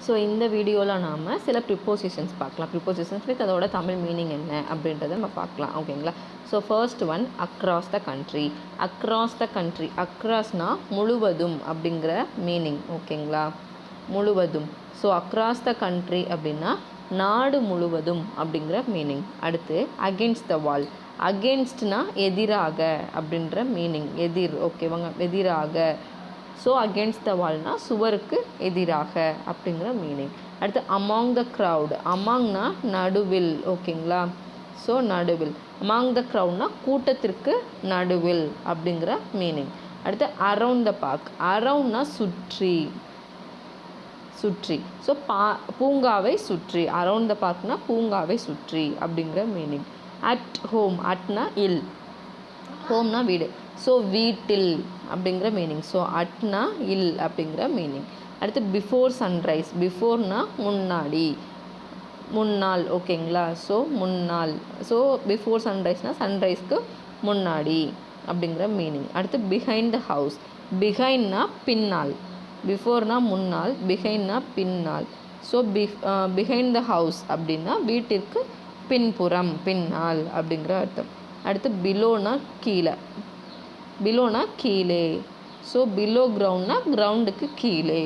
So இந்த வீடியோவில் நாம் சில ப்ரிப்போசிஷன்ஸ் பார்க்கலாம். ப்ரிப்போசிஷன்ஸ் வித் அதோட தமிழ் மீனிங் என்ன அப்படின்றத நம்ம பார்க்கலாம். ஓகேங்களா? So first one across the country. Across the country, அக்ராஸ்னால் முழுவதும் அப்படிங்கிற மீனிங். ஓகேங்களா? முழுவதும். ஸோ அக்ராஸ் த கண்ட்ரி அப்படின்னா நாடு முழுவதும் அப்படிங்கிற மீனிங். அடுத்து அகெயின்ஸ்ட் த வால். அகெயின்ஸ்ட்னா எதிராக அப்படின்ற மீனிங். எதிர். ஓகேவாங்க? எதிராக. ஸோ அகெயின்ஸ்ட் த வால்னா சுவருக்கு எதிராக அப்படிங்கிற மீனிங். அடுத்து அமாங் த க்ரௌட். அமாங்னா நடுவில். ஓகேங்களா? ஸோ நடுவில். அமாங் த க்ரௌட்னா கூட்டத்திற்கு நடுவில் அப்படிங்கிற மீனிங். அடுத்து அரவுண்ட் த பார்க். அரவுண்ட்னா சுற்றி. சுற்றி. ஸோ பூங்காவை சுற்றி. அரவுண்ட் த பார்க்னா பூங்காவை சுற்றி அப்படிங்கிற மீனிங். At home. அட்னா இல். ஹோம்னா வீடு. ஸோ வீட்டில் அப்படிங்கிற மீனிங். ஸோ அட்னா இல் அப்படிங்கிற மீனிங். அடுத்து பிஃபோர் சன்ரைஸ். பிஃபோர்னா முன்னாடி, முன்னால். ஓகேங்களா? ஸோ முன்னால். ஸோ பிஃபோர் சன்ரைஸ்னால் சன்ரைஸ்க்கு முன்னாடி அப்படிங்கிற மீனிங். அடுத்து பிஹைண்ட் த ஹவுஸ். பிஹைண்ட்னா பின்னால். பிஃபோர்னா முன்னால், பிஹைண்ட்னா பின்னால். ஸோ பிஹைண்ட் த ஹவுஸ் அப்படின்னா வீட்டிற்கு பின்புறம், பின்னால் அப்படிங்கிற அர்த்தம். அடுத்து பிலோனா கீழே. பிலோனா கீழே. ஸோ பிலோ கிரவுண்ட்னா கிரவுண்டுக்கு கீழே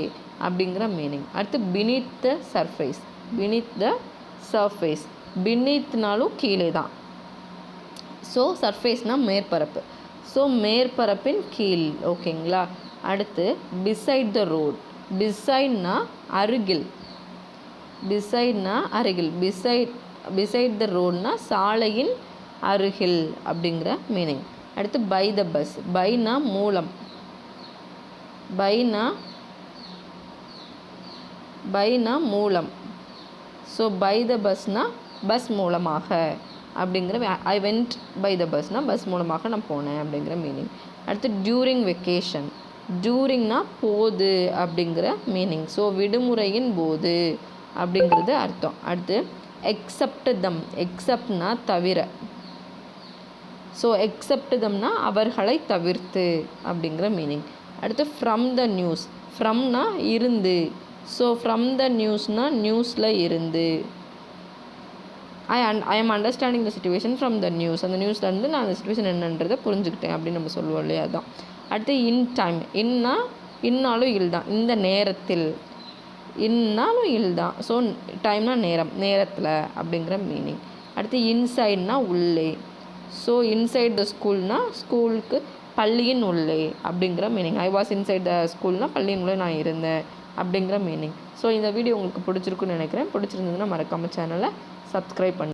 அப்படிங்கிற மீனிங். அடுத்து beneath the surface. Beneath the surface. பினீத்னாலும் கீழே தான். ஸோ சர்ஃபேஸ்னால் மேற்பரப்பு. ஸோ மேற்பரப்பின் கீழ். ஓகேங்களா? அடுத்து பிசைட் த ரோட். பிசைட்னா அருகில். பிசைட்னா அருகில். பிசைட் த ரோட்னா சாலையின் அருகில் அப்படிங்கிற மீனிங். அடுத்து பை த பஸ். பைனா மூலம். பைனா மூலம். ஸோ பை த பஸ்னால் பஸ் மூலமாக அப்படிங்கிற. ஐ வெண்ட் பை த பஸ்னால் பஸ் மூலமாக நான் போனேன் அப்படிங்கிற மீனிங். அடுத்து டியூரிங் வெக்கேஷன். டியூரிங்னா போது அப்படிங்கிற மீனிங். ஸோ விடுமுறையின் போது அப்படிங்கிறது அர்த்தம். அடுத்து எக்ஸப்ட் தம். எக்ஸப்ட்னா தவிர. ஸோ எக்ஸப்ட் தம்னா அவர்களை தவிர்த்து அப்படிங்கிற மீனிங். அடுத்து ஃப்ரம் த நியூஸ். ஃப்ரம்னா இருந்து. ஸோ ஃப்ரம் த நியூஸ்னால் நியூஸில் இருந்து. I am understanding the situation from the news. அந்த நியூஸ்லேருந்து நான் அந்த சிச்சுவேஷன் என்னன்றதை புரிஞ்சுக்கிட்டேன் அப்படின்னு நம்ம சொல்லுவோம் இல்லையா? அதுதான். அடுத்து இன் டைம். இன்னாலும் இல் தான். இந்த நேரத்தில். இன்னாலும் இல் தான். ஸோ டைம்னா நேரம், நேரத்தில் அப்படிங்கிற மீனிங். அடுத்து இன்சைட்னா உள்ளே. ஸோ இன்சைட் த ஸ்கூல்னால் ஸ்கூலுக்கு பள்ளியின் உள்ளே அப்படிங்கிற meaning. I was inside the ஸ்கூல்னால் பள்ளியின் உள்ளே நான் இருந்தேன் அப்படிங்கிற மீனிங். ஸோ இந்த வீடியோ உங்களுக்கு பிடிச்சிருக்குன்னு நினைக்கிறேன். பிடிச்சிருந்ததுன்னா மறக்காமல் சேனலை சப்ஸ்கிரைப் பண்ணி